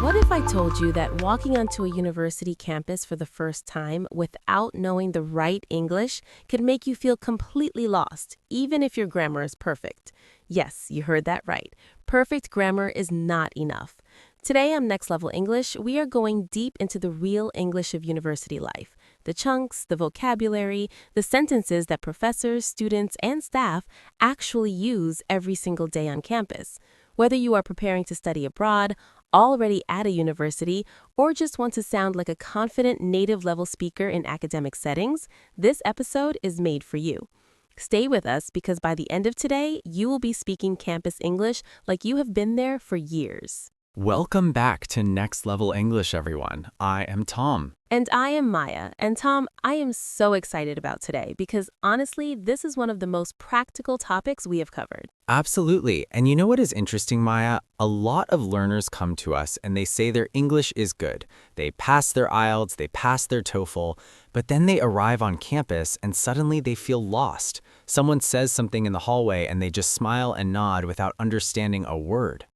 What if I told you that walking onto a university campus for the first time without knowing the right English could make you feel completely lost, even if your grammar is perfect? Yes, you heard that right. Perfect grammar is not enough. Today on Next Level English, we are going deep into the real English of university life. The chunks, the vocabulary, the sentences that professors, students, and staff actually use every single day on campus. Whether you are preparing to study abroad, already at a university, or just want to sound like a confident native level speaker in academic settings, this episode is made for you. Stay with us because by the end of today, you will be speaking campus English like you have been there for years. Welcome back to Next Level English, everyone. I am Tom. And I am Maya. And Tom, I am so excited about today because honestly, this is one of the most practical topics we have covered. Absolutely. And you know what is interesting, Maya? A lot of learners come to us and they say their English is good. They pass their IELTS, they pass their TOEFL, but then they arrive on campus and suddenly they feel lost. Someone says something in the hallway and they just smile and nod without understanding a word.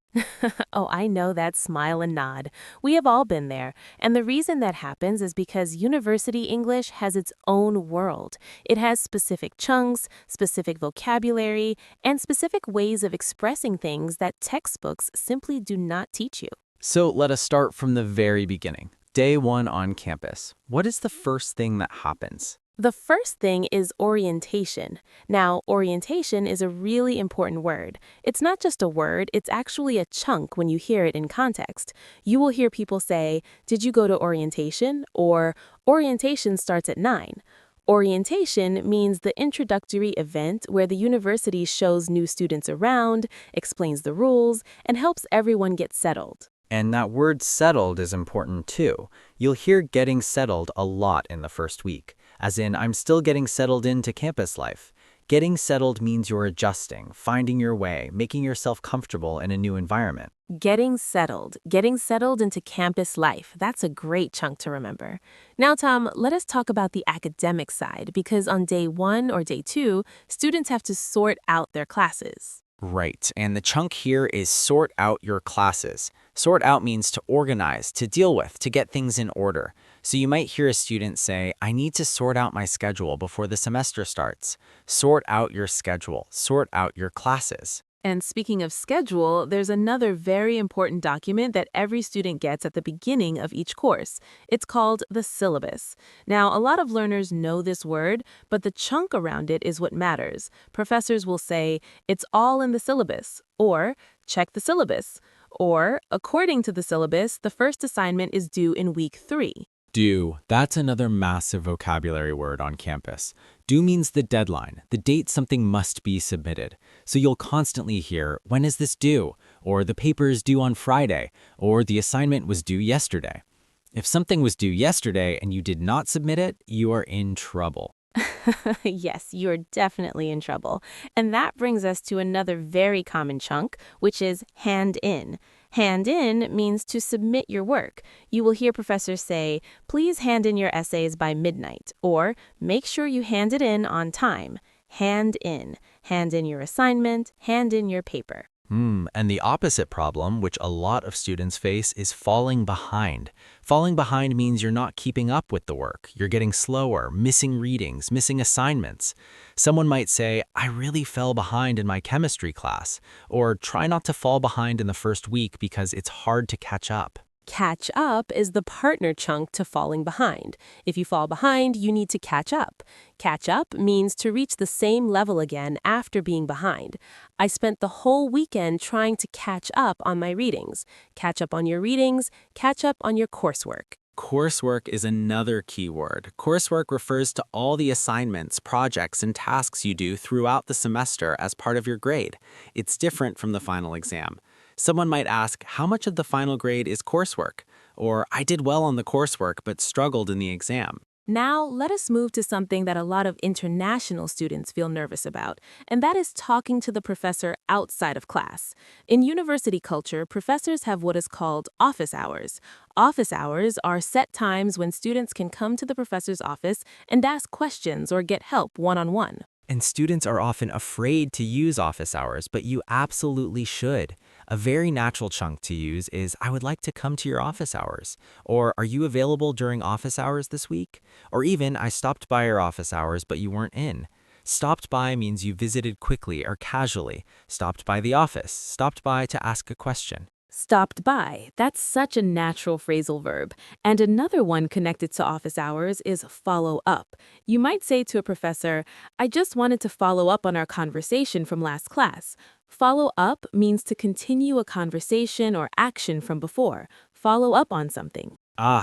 Oh, I know that smile and nod. We have all been there. And the reason that happens is because university English has its own world. It has specific chunks, specific vocabulary, and specific ways of expressing things that textbooks simply do not teach you. So let us start from the very beginning. Day one on campus. What is the first thing that happens? The first thing is orientation. Now, orientation is a really important word. It's not just a word, it's actually a chunk when you hear it in context. You will hear people say, "Did you go to orientation?" or "Orientation starts at 9." Orientation means the introductory event where the university shows new students around, explains the rules, and helps everyone get settled. And that word settled is important too. You'll hear getting settled a lot in the first week, as in I'm still getting settled into campus life. Getting settled means you're adjusting, finding your way, making yourself comfortable in a new environment. Getting settled into campus life. That's a great chunk to remember. Now, Tom, let us talk about the academic side, because on day 1 or day 2, students have to sort out their classes. Right, and the chunk here is sort out your classes. Sort out means to organize, to deal with, to get things in order. So you might hear a student say, I need to sort out my schedule before the semester starts. Sort out your schedule, sort out your classes. And speaking of schedule, there's another very important document that every student gets at the beginning of each course. It's called the syllabus. Now, a lot of learners know this word, but the chunk around it is what matters. Professors will say, it's all in the syllabus, or check the syllabus, or according to the syllabus, the first assignment is due in week 3. Due, that's another massive vocabulary word on campus. Due means the deadline, the date something must be submitted. So you'll constantly hear, when is this due? Or the paper is due on Friday, or the assignment was due yesterday. If something was due yesterday and you did not submit it, you are in trouble. Yes, you're definitely in trouble. And that brings us to another very common chunk, which is hand in. Hand in means to submit your work. You will hear professors say, please hand in your essays by midnight, or make sure you hand it in on time. Hand in your assignment, hand in your paper. And the opposite problem, which a lot of students face, is falling behind. Falling behind means you're not keeping up with the work. You're getting slower, missing readings, missing assignments. Someone might say, I really fell behind in my chemistry class, or try not to fall behind in the first week because it's hard to catch up. Catch up is the partner chunk to falling behind. If you fall behind, you need to catch up. Catch up means to reach the same level again after being behind. I spent the whole weekend trying to catch up on my readings. Catch up on your readings, catch up on your coursework. Coursework is another key word. Coursework refers to all the assignments, projects, and tasks you do throughout the semester as part of your grade. It's different from the final exam. Someone might ask, how much of the final grade is coursework? Or, I did well on the coursework but struggled in the exam. Now, let us move to something that a lot of international students feel nervous about, and that is talking to the professor outside of class. In university culture, professors have what is called office hours. Office hours are set times when students can come to the professor's office and ask questions or get help one-on-one. And students are often afraid to use office hours, but you absolutely should. A very natural chunk to use is I would like to come to your office hours, or are you available during office hours this week? Or even I stopped by your office hours but you weren't in. Stopped by means you visited quickly or casually, stopped by the office, stopped by to ask a question. Stopped by. That's such a natural phrasal verb. And another one connected to office hours is follow up. You might say to a professor, I just wanted to follow up on our conversation from last class. Follow up means to continue a conversation or action from before. Follow up on something.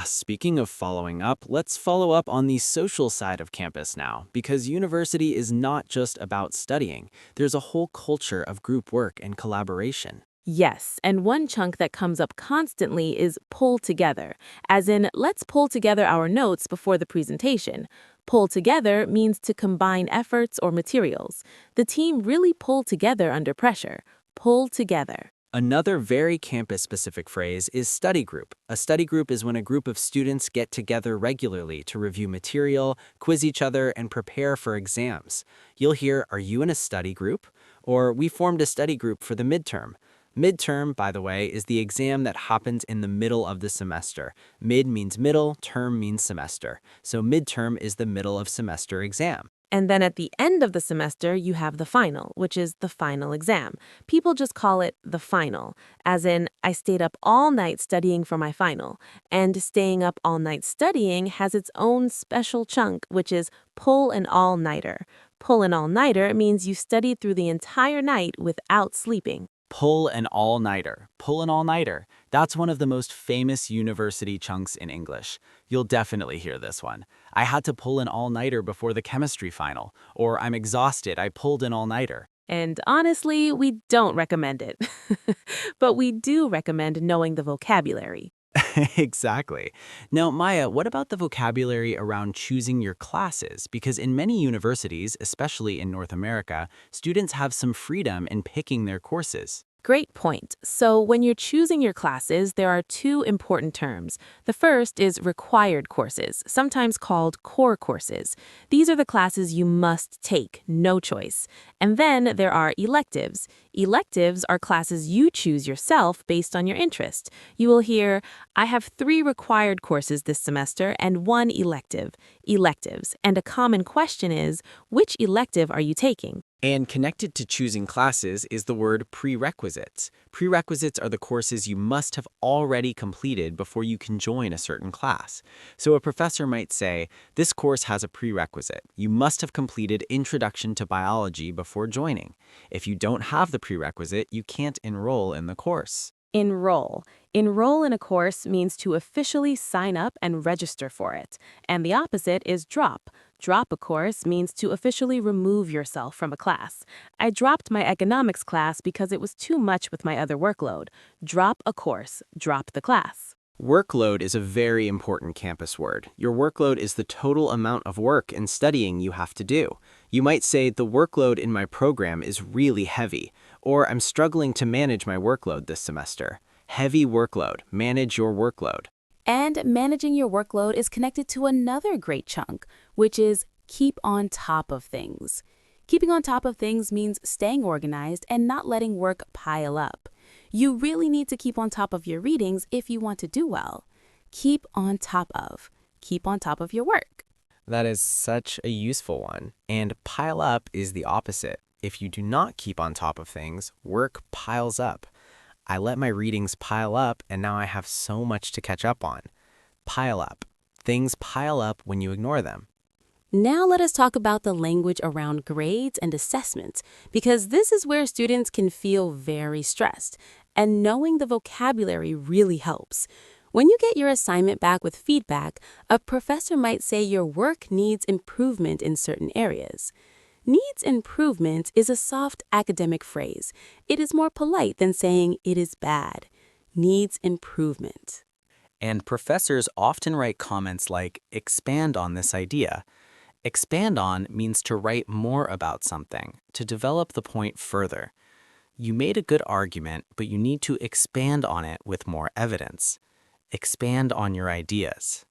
Speaking of following up, let's follow up on the social side of campus now, because university is not just about studying. There's a whole culture of group work and collaboration. Yes, and one chunk that comes up constantly is pull together, as in, let's pull together our notes before the presentation. Pull together means to combine efforts or materials. The team really pulled together under pressure. Pull together. Another very campus-specific phrase is study group. A study group is when a group of students get together regularly to review material, quiz each other, and prepare for exams. You'll hear, are you in a study group? Or we formed a study group for the midterm. Midterm, by the way, is the exam that happens in the middle of the semester. Mid means middle, term means semester. So midterm is the middle of semester exam. And then at the end of the semester, you have the final, which is the final exam. People just call it the final, as in, I stayed up all night studying for my final. And staying up all night studying has its own special chunk, which is pull an all-nighter. Pull an all-nighter means you studied through the entire night without sleeping. Pull an all-nighter. Pull an all-nighter. That's one of the most famous university chunks in English. You'll definitely hear this one. I had to pull an all-nighter before the chemistry final. Or I'm exhausted, I pulled an all-nighter. And honestly, we don't recommend it. But we do recommend knowing the vocabulary. Exactly. Now, Maya, what about the vocabulary around choosing your classes? Because in many universities, especially in North America, students have some freedom in picking their courses. Great point. So when you're choosing your classes, there are two important terms. The first is required courses, sometimes called core courses. These are the classes you must take, no choice. And then there are electives. Electives are classes you choose yourself based on your interest. You will hear, I have 3 required courses this semester and 1 elective. Electives. And a common question is, which elective are you taking? And connected to choosing classes is the word prerequisites. Prerequisites are the courses you must have already completed before you can join a certain class. So a professor might say, this course has a prerequisite. You must have completed Introduction to Biology before joining. If you don't have the prerequisite, you can't enroll in the course. Enroll. Enroll in a course means to officially sign up and register for it. And the opposite is drop. Drop a course means to officially remove yourself from a class. I dropped my economics class because it was too much with my other workload. Drop a course. Drop the class. Workload is a very important campus word. Your workload is the total amount of work and studying you have to do. You might say, the workload in my program is really heavy, or I'm struggling to manage my workload this semester. Heavy workload. Manage your workload. And managing your workload is connected to another great chunk, which is keep on top of things. Keeping on top of things means staying organized and not letting work pile up. You really need to keep on top of your readings if you want to do well. Keep on top of. Keep on top of your work. That is such a useful one. And pile up is the opposite. If you do not keep on top of things, work piles up. I let my readings pile up and now I have so much to catch up on. Pile up. Things pile up when you ignore them. Now let us talk about the language around grades and assessments, because this is where students can feel very stressed, and knowing the vocabulary really helps. When you get your assignment back with feedback, a professor might say your work needs improvement in certain areas. Needs improvement is a soft academic phrase. It is more polite than saying it is bad. Needs improvement. And professors often write comments like, expand on this idea. Expand on means to write more about something, to develop the point further. You made a good argument, but you need to expand on it with more evidence. Expand on your ideas.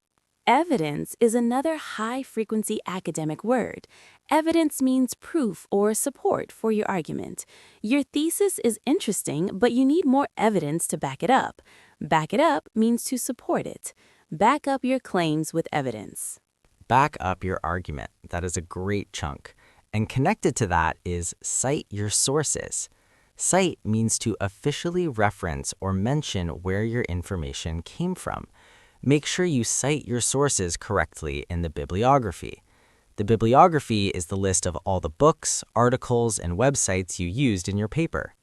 Evidence is another high-frequency academic word. Evidence means proof or support for your argument. Your thesis is interesting, but you need more evidence to back it up. Back it up means to support it. Back up your claims with evidence. Back up your argument. That is a great chunk. And connected to that is cite your sources. Cite means to officially reference or mention where your information came from. Make sure you cite your sources correctly in the bibliography. The bibliography is the list of all the books, articles, and websites you used in your paper.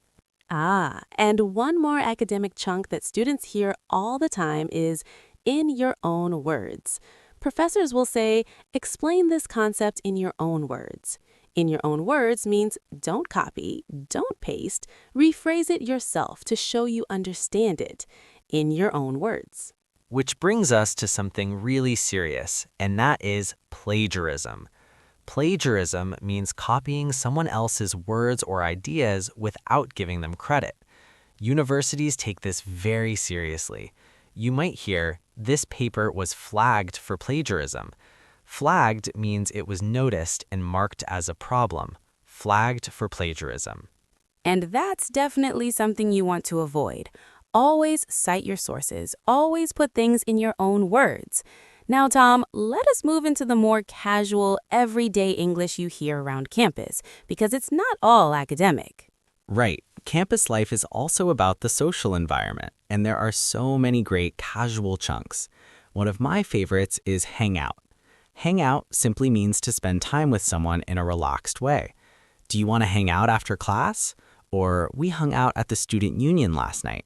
And one more academic chunk that students hear all the time is in your own words. Professors will say, explain this concept in your own words. In your own words means don't copy, don't paste, rephrase it yourself to show you understand it. In your own words. Which brings us to something really serious, and that is plagiarism. Plagiarism means copying someone else's words or ideas without giving them credit. Universities take this very seriously. You might hear, this paper was flagged for plagiarism. Flagged means it was noticed and marked as a problem. Flagged for plagiarism. And that's definitely something you want to avoid. Always cite your sources. Always put things in your own words. Now, Tom, let us move into the more casual, everyday English you hear around campus, because it's not all academic. Right. Campus life is also about the social environment, and there are so many great casual chunks. One of my favorites is hang out. Hang out simply means to spend time with someone in a relaxed way. Do you want to hang out after class? Or we hung out at the student union last night.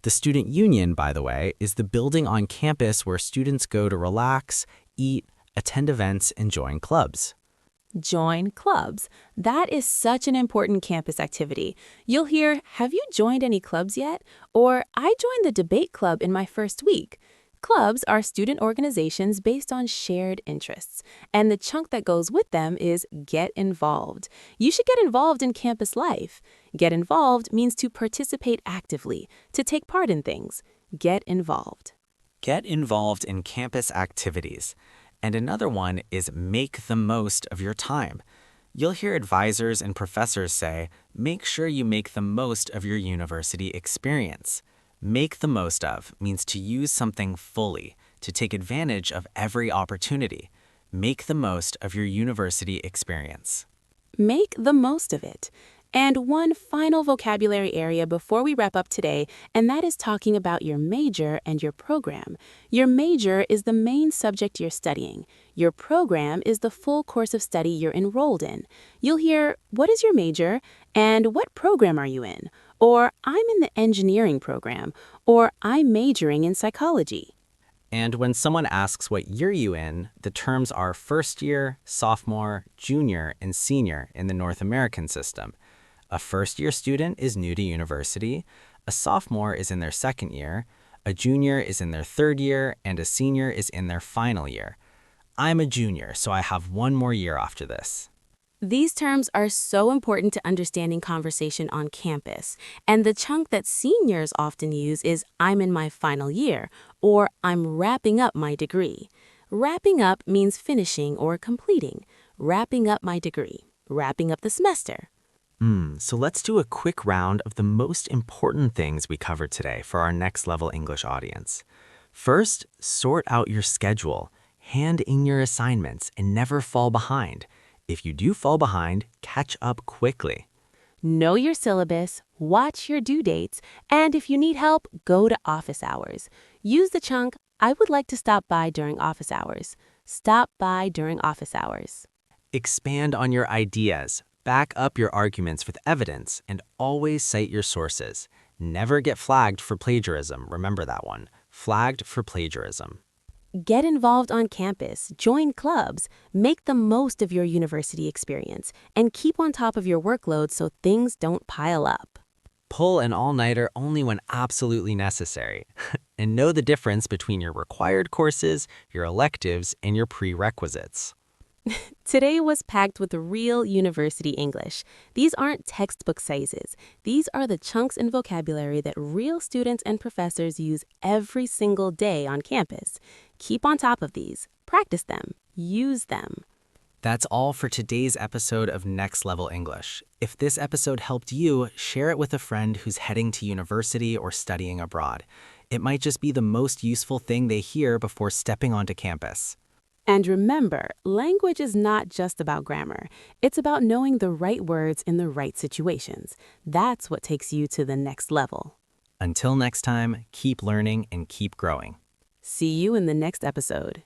The student union, by the way, is the building on campus where students go to relax, eat, attend events, and join clubs. Join clubs. That is such an important campus activity. You'll hear, have you joined any clubs yet? Or I joined the debate club in my first week. Clubs are student organizations based on shared interests, and the chunk that goes with them is get involved. You should get involved in campus life. Get involved means to participate actively, to take part in things. Get involved. Get involved in campus activities. And another one is make the most of your time. You'll hear advisors and professors say, make sure you make the most of your university experience. Make the most of means to use something fully, to take advantage of every opportunity. Make the most of your university experience. Make the most of it. And one final vocabulary area before we wrap up today, and that is talking about your major and your program. Your major is the main subject you're studying. Your program is the full course of study you're enrolled in. You'll hear, what is your major? And what program are you in? Or I'm in the engineering program. Or I'm majoring in psychology. And when someone asks what year you in, the terms are first year, sophomore, junior, and senior in the North American system. A first-year student is new to university, a sophomore is in their second year, a junior is in their third year, and a senior is in their final year. I'm a junior, so I have one more year after this. These terms are so important to understanding conversation on campus, and the chunk that seniors often use is I'm in my final year, or I'm wrapping up my degree. Wrapping up means finishing or completing. Wrapping up my degree. Wrapping up the semester. So let's do a quick round of the most important things we covered today for our next level English audience. First, sort out your schedule. Hand in your assignments and never fall behind. If you do fall behind, catch up quickly. Know your syllabus, watch your due dates, and if you need help, go to office hours. Use the chunk, I would like to stop by during office hours. Stop by during office hours. Expand on your ideas. Back up your arguments with evidence and always cite your sources. Never get flagged for plagiarism. Remember that one. Flagged for plagiarism. Get involved on campus, join clubs, make the most of your university experience, and keep on top of your workload so things don't pile up. Pull an all-nighter only when absolutely necessary. And know the difference between your required courses, your electives, and your prerequisites. Today was packed with real university English. These aren't textbook sizes. These are the chunks in vocabulary that real students and professors use every single day on campus. Keep on top of these. Practice them. Use them. That's all for today's episode of Next Level English. If this episode helped you, share it with a friend who's heading to university or studying abroad. It might just be the most useful thing they hear before stepping onto campus. And remember, language is not just about grammar. It's about knowing the right words in the right situations. That's what takes you to the next level. Until next time, keep learning and keep growing. See you in the next episode.